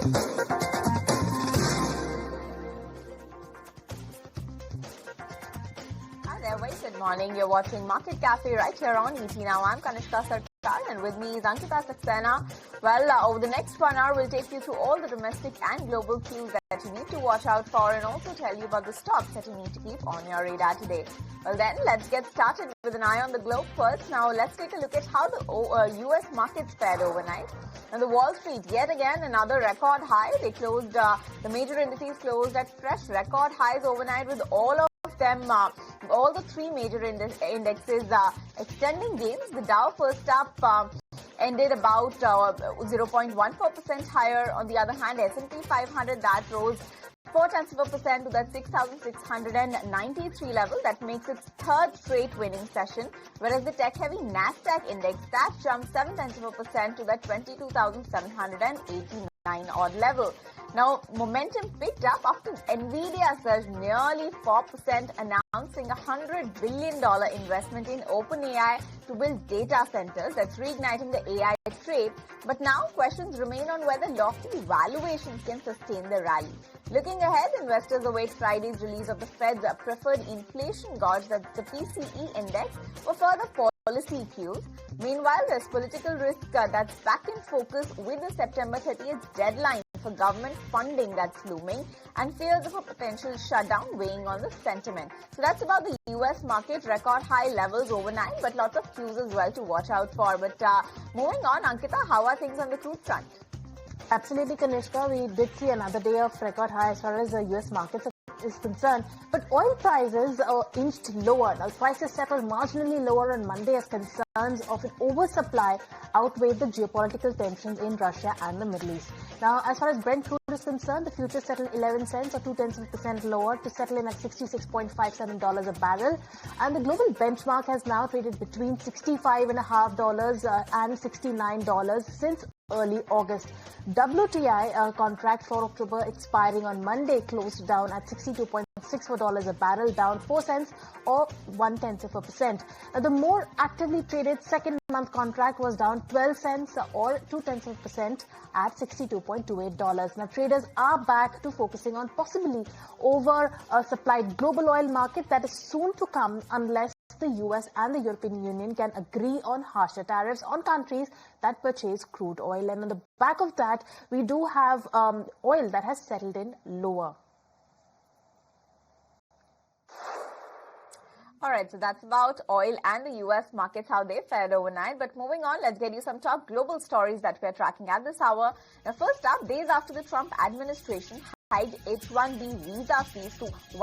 Very good morning. You're watching Market Cafe right here on ET Now. I'm Kanushka Sarkar and with me is Ankita Satpena. Well, over the next 1 hour, we'll take you through all the domestic and global cues that you need to watch out for and also tell you about the stocks that you need to keep on your radar today. Well then, let's get started with an eye on the globe first. Now, let's take a look at how the US markets fared overnight. On the Wall Street, yet again, another record high. They closed, the major indices closed at fresh record highs overnight with all the three major indexes extending gains. The Dow first up ended about 0.14% higher. On the other hand, S&P 500 that rose 0.4% to that 6,693 level. That makes its third straight winning session. Whereas the tech-heavy Nasdaq index that jumped 0.7% to that 22,789 odd level. Now, momentum picked up after Nvidia surged nearly 4%, announcing a $100 billion investment in OpenAI to build data centers. That's reigniting the AI trade. But now questions remain on whether lofty valuations can sustain the rally. Looking ahead, investors await Friday's release of the Fed's preferred inflation gauge, that's the PCE index, for further policy cues. Meanwhile, there's political risk that's back in focus with the September 30th deadline for government funding that's looming and fears of a potential shutdown weighing on the sentiment. So that's about the US market. Record high levels overnight, but lots of cues as well to watch out for. But moving on, Ankita, how are things on the crude front? Absolutely, Kanushka. We did see another day of record high as far as the US markets is concerned, but oil prices inched lower. Now, prices settled marginally lower on Monday as concerns of an oversupply outweighed the geopolitical tensions in Russia and the Middle East. Now, as far as Brent crude is concerned, the future settled 11 cents or 0.2% lower to settle in at $66.57 a barrel. And the global benchmark has now traded between $65.50 and $69 since early August. WTI contract for October expiring on Monday closed down at $62.64 a barrel, down 4 cents or 0.1%. Now, the more actively traded second month contract was down 12 cents or 0.2% at $62.28. Now, traders are back to focusing on possibly over-supplied global oil market that is soon to come unless the US and the European Union can agree on harsher tariffs on countries that purchase crude oil. And on the back of that, we do have oil that has settled in lower. All right, so that's about oil and the US markets, how they fared overnight. But moving on, let's get you some top global stories that we're tracking at this hour. Now, first up, days after the Trump administration hiked H-1B visa fees to